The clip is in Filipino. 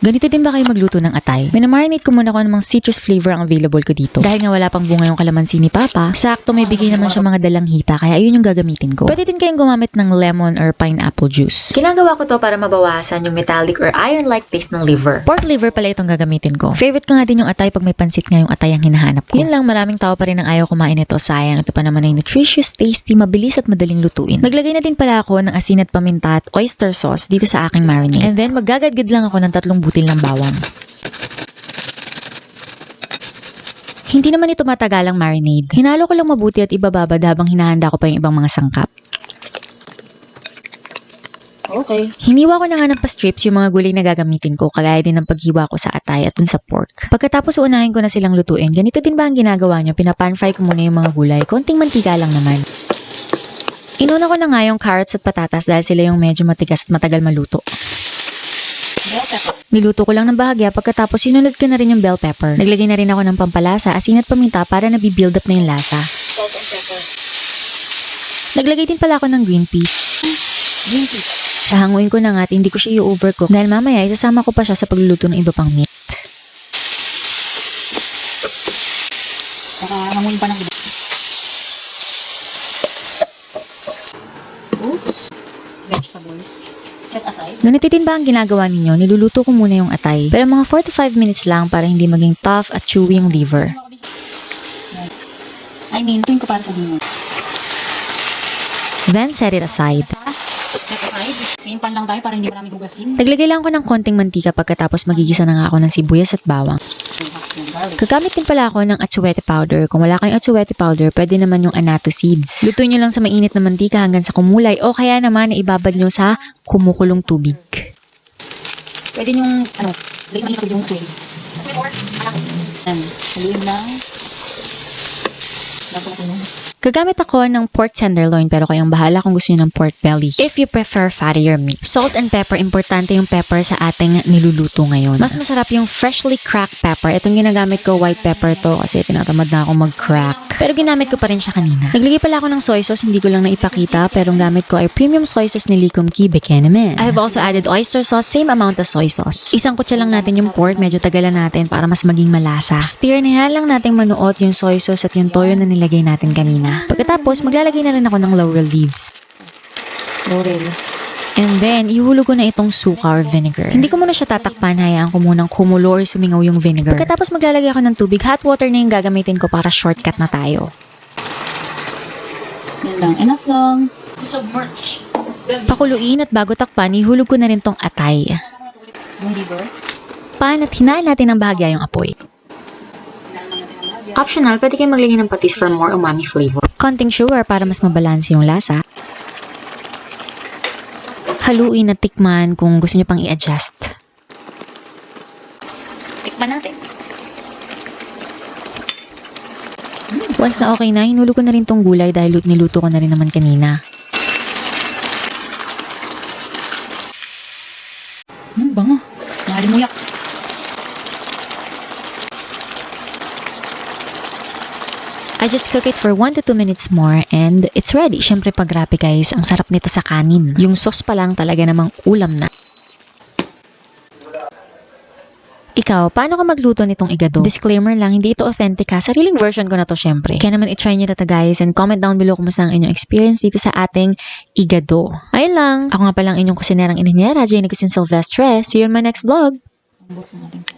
Ganito din ba kayo magluto ng atay? Minamarinate ko muna kung anumang citrus flavor ang available ko dito. Dahil nga wala pang bunga yung kalamansi ni Papa, sakto may bigay naman siya mga dalang hita, kaya ayun yung gagamitin ko. Pwede din kayong gumamit ng lemon or pineapple juice. Ginagawa ko to para mabawasan yung metallic or iron-like taste ng liver. Pork liver pala itong gagamitin ko. Favorite ko nga din yung atay pag may pansit nga yung atay ang hinahanap ko. Yun lang, maraming tao pa rin ang ayaw kumain ito. Sayang, ito pa naman ay nutritious, tasty, mabilis at madaling lutuin. Naglagay na din pala ako ng asin at paminta at oyster sauce dito sa aking marinade. And then magagadgad lang ako ng 3 butil ng bawang. Hindi naman ito matagalang marinade. Hinalo ko lang mabuti at ibababad habang hinahanda ko pa yung ibang mga sangkap. Okay. Hiniwa ko na nga ng pa-strips yung mga gulay na gagamitin ko, kagaya din ng paghiwa ko sa atay at dun sa pork. Pagkatapos unahin ko na silang lutuin, ganito din ba ang ginagawa nyo? Pinapan-fry ko muna yung mga gulay, konting mantika lang naman. Inuna ko na nga yung carrots at patatas dahil sila yung medyo matigas at matagal maluto. Bell pepper. Niluto ko lang ng bahagya, pagkatapos sinunod ko na rin yung bell pepper. Naglagay na rin ako ng pampalasa, asin at paminta para nabibuild up na yung lasa. Salt and pepper. Naglagay din pala ako ng green peas. Green peas. Sahanguin ko na nga at hindi ko siya i-overcook dahil mamaya isasama ko pa siya sa pagluluto ng iba pang meat. Saka hanguin pa ng iba. Oops. Vegetables. Set aside. Ganito din ba ang ginagawa ninyo? Niluluto ko muna yung atay. Pero mga 4 to 5 minutes lang para hindi maging tough at chewy yung liver. I mean, tuwing ko para sa dinner. Then set it aside. Set aside. Same pan lang tayo para hindi maraming hugasin. Naglagay lang ako ng konting mantika pagkatapos magigisa na nga ako ng sibuyas at bawang. Gagamit din pala ako ng atsuete powder. Kung wala kayong atsuete powder, pwede naman yung annatto seeds. Lutuin nyo lang sa mainit na mantika hanggang sa kumulay o kaya naman na ibabad nyo sa kumukulong tubig. Pwede yung, lagay mahirap yung tray. And, haluin lang. Tapos yung Gagamit ako ng pork tenderloin pero kayong bahala kung gusto niyo ng pork belly. If you prefer fattier meat. Salt and pepper, importante yung pepper sa ating niluluto ngayon. Mas masarap yung freshly cracked pepper. Itong ginagamit ko, white pepper to kasi tinatamad na ako mag-crack. Pero ginamit ko pa rin siya kanina. Naglagay pala ako ng soy sauce, hindi ko lang naipakita pero ang gamit ko ay premium soy sauce ni Likum Ki Bekenemen. I have also added oyster sauce, same amount as soy sauce. Isang kutsa lang natin yung pork, medyo tagalan natin para mas maging malasa. Stir na lang nating manuot yung soy sauce at yung toyo na nilagay natin kanina. Pagkatapos, maglalagay na rin ako ng laurel leaves. laurel. And then, ihulog ko na itong suka or vinegar. Hindi ko muna siya tatakpan, hayaan ko munang kumulo or sumingaw yung vinegar. Pagkatapos maglalagay ako ng tubig, hot water na yung gagamitin ko para shortcut na tayo. Yan lang. Enough lang. To submerge. Pakuluin at bago takpan, ihulog ko na rin tong atay. Yung liver. Pan at hinaan natin ng bahagya yung apoy. Optional, pwede kayong maglagay ng patis for more umami flavor. Konting sugar para mas mabalanse yung lasa. Haluin at tikman kung gusto nyo pang i-adjust. Tikman natin. Once na okay na, hinulog ko na rin tong gulay dahil niluto ko na rin naman kanina. Bango. Nakalimuyak. I just cook it for 1 to 2 minutes more and it's ready. Syempre pag rapi guys, ang sarap nito sa kanin. Yung sauce pa lang talaga namang ulam na. Ikaw, paano ka magluto nitong igado? Disclaimer lang, hindi ito authentic ha. Sariling version ko na to syempre. Kaya naman i-try nyo na to guys and comment down below kumusta ang inyong experience dito sa ating igado. Ayun lang. Ako nga palang inyong kusinerang ininyera, Jenny Cusin Silvestre. See you in my next vlog. Ambot na natin.